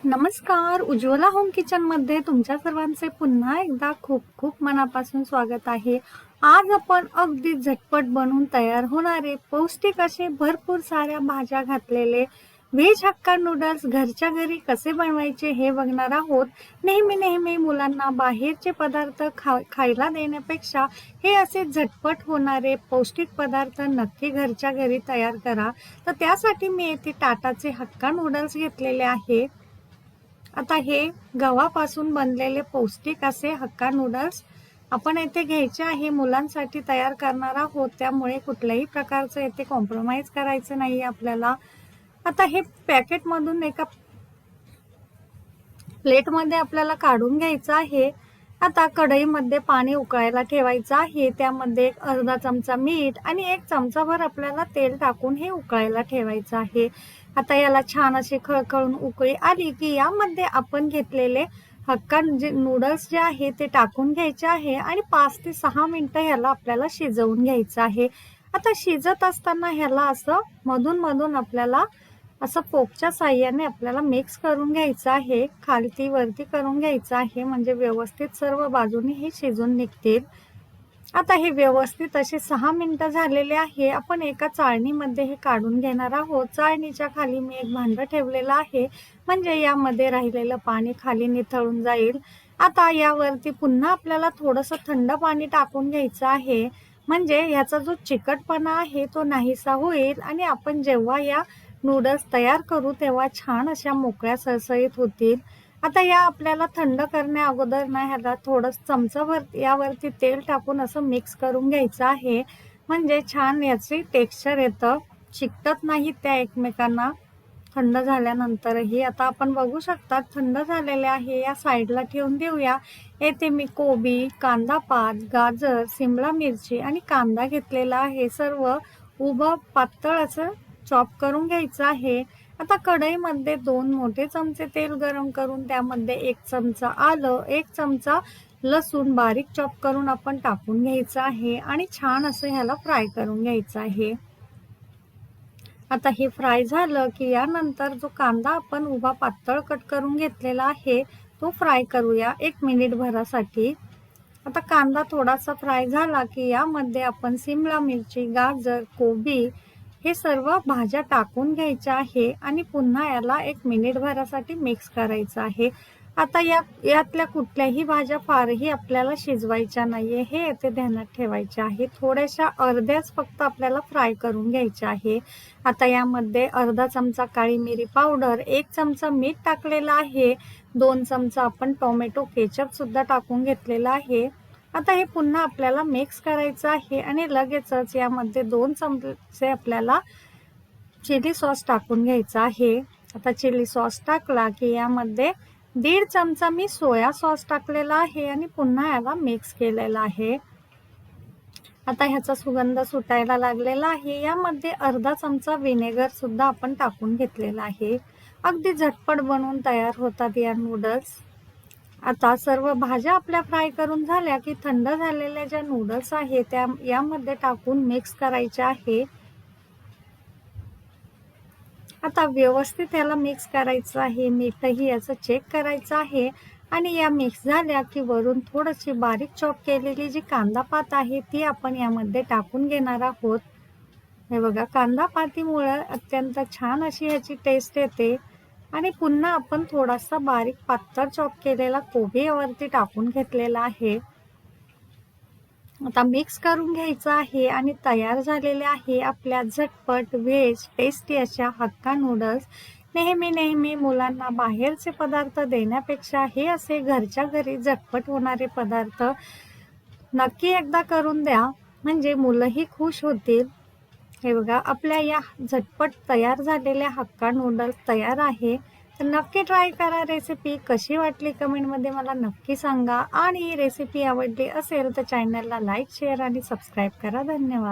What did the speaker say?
नमस्कार. उज्ज्वला होम किचनमध्ये तुमच्या सर्वांचे पुन्हा एकदा खूप खूप मनापासून स्वागत आहे. आज आपण अगदी झटपट बनवून तयार होणारे पौष्टिक असे भरपूर साऱ्या भाज्या घातलेले व्हेज हक्का नूडल्स घरच्या घरी कसे बनवायचे हे बघणार आहोत. नेहमी मुलांना बाहेरचे पदार्थ खायला देण्यापेक्षा हे असे झटपट होणारे पौष्टिक पदार्थ नक्की घरच्या घरी तयार करा. तर त्यासाठी मी येथे टाटाचे हक्का नूडल्स घेतलेले आहे. आता हे गव्हापासून बनलेले पौष्टिक असे हक्का नूडल्स आपण येथे घ्यायचे आहे. मुलांसाठी तयार करणार आहोत, त्यामुळे कुठल्याही प्रकारचं येथे कॉम्प्रोमाइज करायचं नाही आपल्याला. आता हे पॅकेटमधून एका प्लेटमध्ये आपल्याला काढून घ्यायचं आहे. आता कढईमध्ये पाणी उकळायला ठेवायचं आहे. त्यामध्ये एक अर्धा चमचा मीठ आणि 1 चमचाभर आपल्याला तेल टाकून हे उकळायला ठेवायचं आहे. आता याला छान अशी खळखळून उकळी आली की यामध्ये आपण घेतलेले हक्का नूडल्स जे आहे ते टाकून घ्यायचे आहे आणि 5 ते 6 मिनिटं ह्याला आपल्याला शिजवून घ्यायचं आहे. आता शिजत असताना ह्याला असं मधून आपल्याला असं फोकच्या साह्याने आपल्याला मिक्स करून घ्यायचं आहे. खालती वरती करून घ्यायचं आहे, म्हणजे व्यवस्थित सर्व बाजूनी हे शिजून निघतील. आता हे व्यवस्थित असे 6 मिनिटं झालेले आहे. आपण एका चाळणीमध्ये हे काढून घेणार आहोत. चाळणीच्या खाली मी एक भांडं ठेवलेलं आहे, म्हणजे यामध्ये राहिलेलं पाणी खाली निथळून जाईल. आता यावरती पुन्हा आपल्याला थोडंसं थंड पाणी टाकून घ्यायचं आहे, म्हणजे ह्याचा जो चिकटपणा आहे तो नाहीसा होईल आणि आपण जेव्हा या नूडल्स तयार करू तेव्हा छान अशा मोकळ्या सळसळीत होतील. आता या आपल्याला थंड करण्या अगोदर ना ह्याला थोडं चमचाभर यावरती तेल टाकून असं मिक्स करून घ्यायचं आहे, म्हणजे छान याची टेक्स्चर येतं, चिकटत नाही त्या एकमेकांना थंड झाल्यानंतरही. आता आपण बघू शकता थंड झालेले आहे. या साईडला ठेवून देऊया. येथे मी कोबी, कांदा पात, गाजर, सिमला मिरची आणि कांदा घेतलेला आहे. सर्व उभं पातळ असं चॉप करून घ्यायचं आहे. आता कढईमध्ये 2 मोठे चमचे तेल गरम करून त्यामध्ये 1 चमचा आलं, 1 चमचा लसूण बारीक चॉप करून आपण टाकून घ्यायचं आहे आणि छान असं ह्याला फ्राय करून घ्यायचं आहे. आता हे फ्राय झालं की यानंतर जो कांदा आपण उभा पातळ कट करून घेतलेला आहे तो फ्राय करूया 1 मिनिट भरासाठी. आता कांदा थोडासा फ्राय झाला की यामध्ये आपण सिमला मिरची, गाजर, कोबी हे सर्व भाज्या टाकून घ्यायच्या आहे आणि पुन्हा याला 1 मिनिट भरासाठी मिक्स करायचं आहे. आता यातल्या कुठल्याही भाज्या फारही आपल्याला शिजवायच्या नाहीये, हे येथे ध्यानात ठेवायचे आहे. थोड्याशा अर्ध्याच फक्त आपल्याला फ्राय करून घ्यायच्या आहे. आता यामध्ये अर्धा चमचा काळी मिरी पावडर, 1 चमचा मीठ टाकलेला आहे, 2 चमचा आपण टोमॅटो केचप सुद्धा टाकून घेतलेला आहे. आता हे पुन्हा आपल्याला मिक्स करायचं आहे आणि लगेचच यामध्ये 2 चमचे आपल्याला चिली सॉस टाकून घ्यायचा आहे. आता चिली सॉस टाकला की यामध्ये 1.5 चमचा मी सोया सॉस टाकलेला आहे आणि पुन्हा याला मिक्स केलेला आहे. आता ह्याचा सुगंध सुटायला लागलेला आहे. यामध्ये अर्धा चमचा व्हिनेगर सुद्धा आपण टाकून घेतलेला आहे. अगदी झटपट बनवून तयार होतात या नूडल्स. आता सर्व भाज्या आपल्या फ्राय करून झाल्या की थंड झालेल्या ज्या नूडल्स आहेत त्या यामध्ये टाकून मिक्स करायच्या आहे. आता व्यवस्थित याला मिक्स करायचं आहे. मीठही याचं चेक करायचं आहे आणि या मिक्स झाल्या की वरून थोडीशी बारीक चॉप केलेली जी कांदा पात आहे ती आपण यामध्ये टाकून घेणार आहोत. हे बघा, कांदा पातीमुळे अत्यंत छान अशी ह्याची टेस्ट येते. आणि पुन्हा आपण थोडासा बारीक पातळ चॉप केलेला कोबी यावरती टाकून घेतलेला आहे. आता मिक्स करून घ्यायचं आहे आणि तयार झालेले आहे आपल्या झटपट व्हेज टेस्टी अशा हक्का नूडल्स. नेहमी मुलांना बाहेरचे पदार्थ देण्यापेक्षा हे असे घरच्या घरी झटपट होणारे पदार्थ नक्की एकदा करून द्या, म्हणजे मुलंही खुश होतील. हे बघा, आपल्या या झटपट तयार झालेल्या हक्का नूडल्स तयार आहे. तर नक्की ट्राय करा. रेसिपी कशी वाटली कमेंटमध्ये मला नक्की सांगा आणि रेसिपी आवडली असेल तर चॅनलला लाईक, शेअर आणि सबस्क्राईब करा. धन्यवाद.